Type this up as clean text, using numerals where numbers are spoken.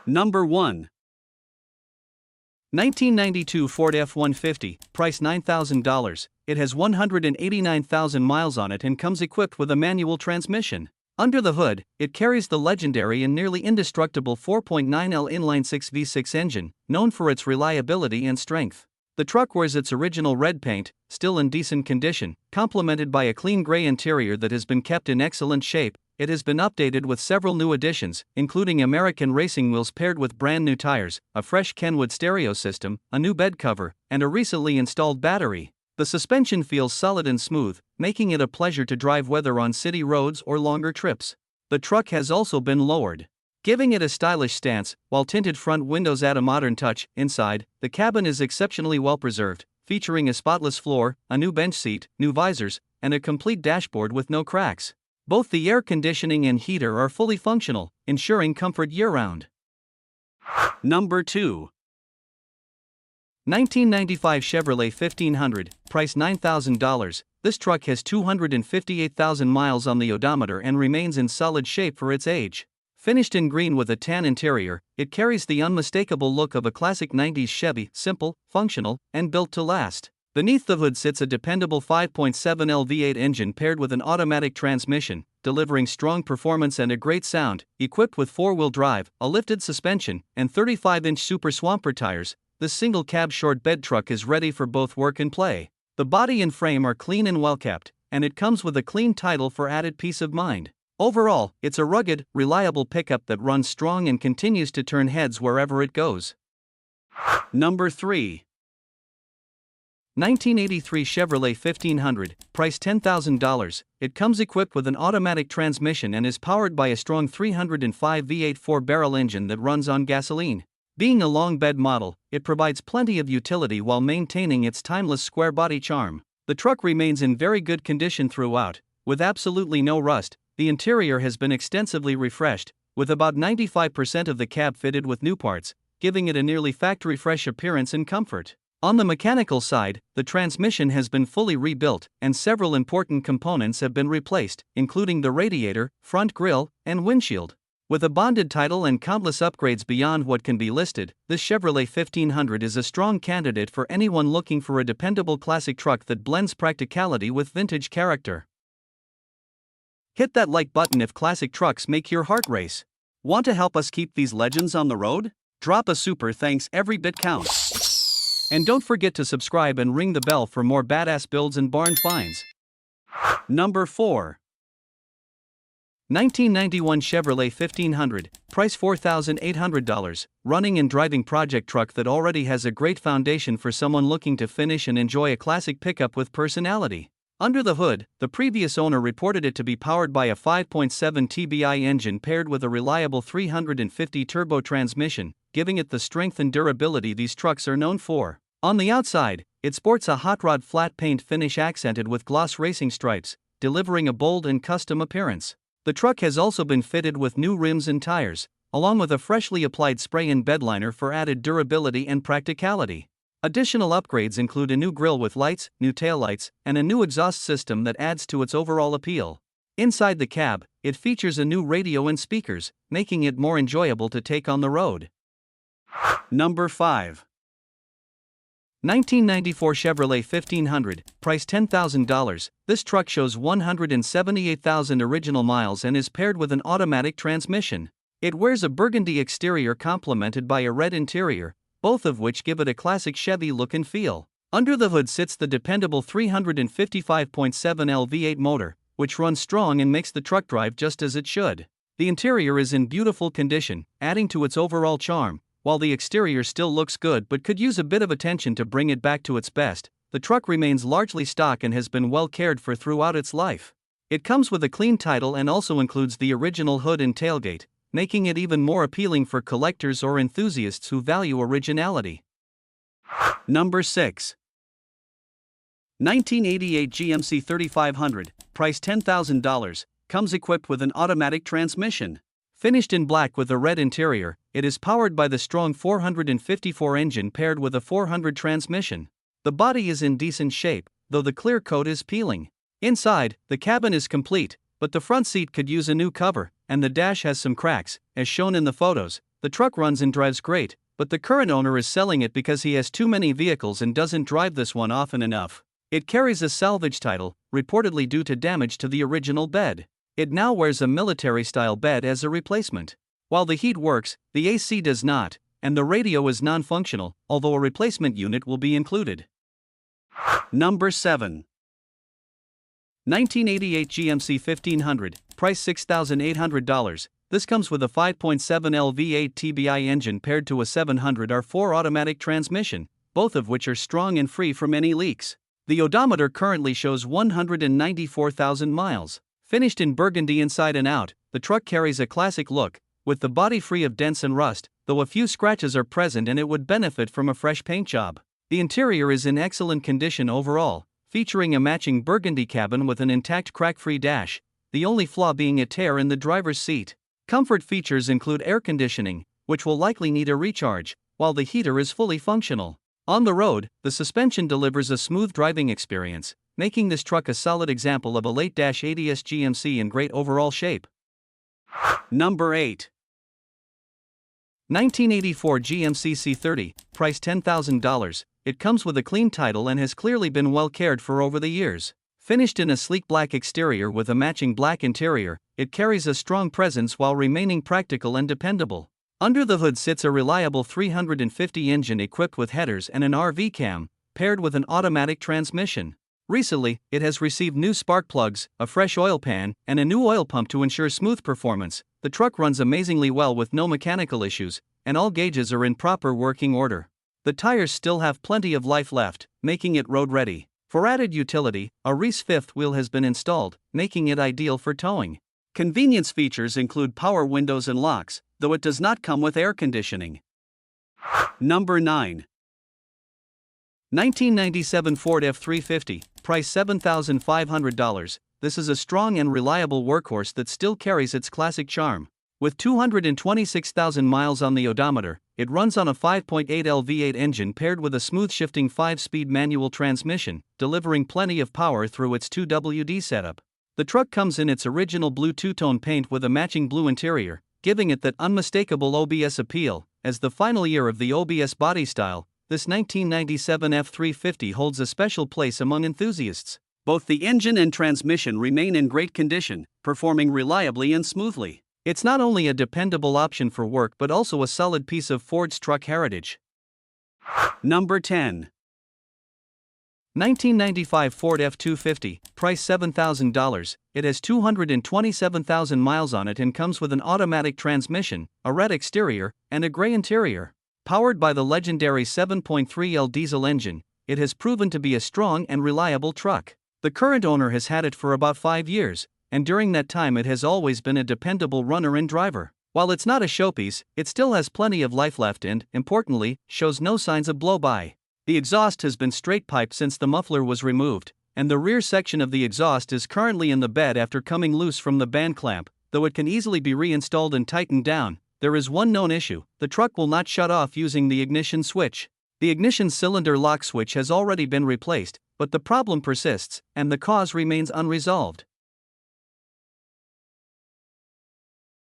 Number 1. 1992 Ford F-150, price $9,000. It has 189,000 miles on it and comes equipped with a manual transmission. Under the hood, it carries the legendary and nearly indestructible 4.9L inline-6 V6 engine, known for its reliability and strength. The truck wears its original red paint, still in decent condition, complemented by a clean gray interior that has been kept in excellent shape. It has been updated with several new additions, including American racing wheels paired with brand new tires, a fresh Kenwood stereo system, a new bed cover, and a recently installed battery. The suspension feels solid and smooth, making it a pleasure to drive whether on city roads or longer trips. The truck has also been lowered, giving it a stylish stance, while tinted front windows add a modern touch. Inside, the cabin is exceptionally well preserved, featuring a spotless floor, a new bench seat, new visors, and a complete dashboard with no cracks. Both the air conditioning and heater are fully functional, ensuring comfort year-round. Number 2. 1995 Chevrolet 1500, price $9,000. This truck has 258,000 miles on the odometer and remains in solid shape for its age. Finished in green with a tan interior, it carries the unmistakable look of a classic 90s Chevy, simple, functional, and built to last. Beneath the hood sits a dependable 5.7L V8 engine paired with an automatic transmission, delivering strong performance and a great sound. Equipped with four-wheel drive, a lifted suspension, and 35-inch Super Swamper tires, this single-cab short bed truck is ready for both work and play. The body and frame are clean and well-kept, and it comes with a clean title for added peace of mind. Overall, it's a rugged, reliable pickup that runs strong and continues to turn heads wherever it goes. Number 3. 1983 Chevrolet 1500, price $10,000. It comes equipped with an automatic transmission and is powered by a strong 305 V8 4-barrel engine that runs on gasoline. Being a long bed model, it provides plenty of utility while maintaining its timeless square body charm. The truck remains in very good condition throughout, with absolutely no rust. The interior has been extensively refreshed, with about 95% of the cab fitted with new parts, giving it a nearly factory-fresh appearance and comfort. On the mechanical side, the transmission has been fully rebuilt, and several important components have been replaced, including the radiator, front grille, and windshield. With a bonded title and countless upgrades beyond what can be listed, this Chevrolet 1500 is a strong candidate for anyone looking for a dependable classic truck that blends practicality with vintage character. Hit that like button if classic trucks make your heart race. Want to help us keep these legends on the road? Drop a super thanks, every bit counts. And don't forget to subscribe and ring the bell for more badass builds and barn finds. Number 4. 1991 Chevrolet 1500, price $4,800, running and driving project truck that already has a great foundation for someone looking to finish and enjoy a classic pickup with personality. Under the hood, the previous owner reported it to be powered by a 5.7 TBI engine paired with a reliable 350 turbo transmission, giving it the strength and durability these trucks are known for. On the outside, it sports a hot rod flat paint finish accented with gloss racing stripes, delivering a bold and custom appearance. The truck has also been fitted with new rims and tires, along with a freshly applied spray-in bed liner for added durability and practicality. Additional upgrades include a new grille with lights, new taillights, and a new exhaust system that adds to its overall appeal. Inside the cab, it features a new radio and speakers, making it more enjoyable to take on the road. Number 5. 1994 Chevrolet 1500, price $10,000. This truck shows 178,000 original miles and is paired with an automatic transmission. It wears a burgundy exterior complemented by a red interior, both of which give it a classic Chevy look and feel. Under the hood sits the dependable 355.7L V8 motor, which runs strong and makes the truck drive just as it should. The interior is in beautiful condition, adding to its overall charm. While the exterior still looks good but could use a bit of attention to bring it back to its best, the truck remains largely stock and has been well cared for throughout its life. It comes with a clean title and also includes the original hood and tailgate, making it even more appealing for collectors or enthusiasts who value originality. Number 6. 1988 GMC 3500, price $10,000, comes equipped with an automatic transmission. Finished in black with a red interior, it is powered by the strong 454 engine paired with a 400 transmission. The body is in decent shape, though the clear coat is peeling. Inside, the cabin is complete, but the front seat could use a new cover, and the dash has some cracks, as shown in the photos. The truck runs and drives great, but the current owner is selling it because he has too many vehicles and doesn't drive this one often enough. It carries a salvage title, reportedly due to damage to the original bed. It now wears a military-style bed as a replacement. While the heat works, the AC does not, and the radio is non-functional, although a replacement unit will be included. Number 7. 1988 GMC 1500, price $6,800. This comes with a 5.7L V8 TBI engine paired to a 700R4 automatic transmission, both of which are strong and free from any leaks. The odometer currently shows 194,000 miles. Finished in burgundy inside and out, the truck carries a classic look, with the body free of dents and rust, though a few scratches are present and it would benefit from a fresh paint job. The interior is in excellent condition overall, featuring a matching burgundy cabin with an intact crack-free dash, the only flaw being a tear in the driver's seat. Comfort features include air conditioning, which will likely need a recharge, while the heater is fully functional. On the road, the suspension delivers a smooth driving experience, making this truck a solid example of a late-80s GMC in great overall shape. Number 8. 1984 GMC C30, price $10,000. It comes with a clean title and has clearly been well cared for over the years. Finished in a sleek black exterior with a matching black interior, it carries a strong presence while remaining practical and dependable. Under the hood sits a reliable 350 engine equipped with headers and an RV cam, paired with an automatic transmission. Recently, it has received new spark plugs, a fresh oil pan, and a new oil pump to ensure smooth performance. The truck runs amazingly well with no mechanical issues, and all gauges are in proper working order. The tires still have plenty of life left, making it road-ready. For added utility, a Reese fifth wheel has been installed, making it ideal for towing. Convenience features include power windows and locks, though it does not come with air conditioning. Number 9. 1997 Ford F250, price $7,500. This is a strong and reliable workhorse that still carries its classic charm. With 226,000 miles on the odometer, it runs on a 5.8L V8 engine paired with a smooth-shifting 5-speed manual transmission, delivering plenty of power through its 2WD setup. The truck comes in its original blue two-tone paint with a matching blue interior, giving it that unmistakable OBS appeal. As the final year of the OBS body style, this 1997 F350 holds a special place among enthusiasts. Both the engine and transmission remain in great condition, performing reliably and smoothly. It's not only a dependable option for work but also a solid piece of Ford's truck heritage. Number 10. 1995 Ford F250, price $7,000. It has 227,000 miles on it and comes with an automatic transmission, a red exterior, and a gray interior. Powered by the legendary 7.3L diesel engine, it has proven to be a strong and reliable truck. The current owner has had it for about 5 years, and during that time it has always been a dependable runner and driver. While it's not a showpiece, it still has plenty of life left and, importantly, shows no signs of blow-by. The exhaust has been straight-piped since the muffler was removed, and the rear section of the exhaust is currently in the bed after coming loose from the band clamp, though it can easily be reinstalled and tightened down. There is one known issue: the truck will not shut off using the ignition switch. The ignition cylinder lock switch has already been replaced, but the problem persists, and the cause remains unresolved.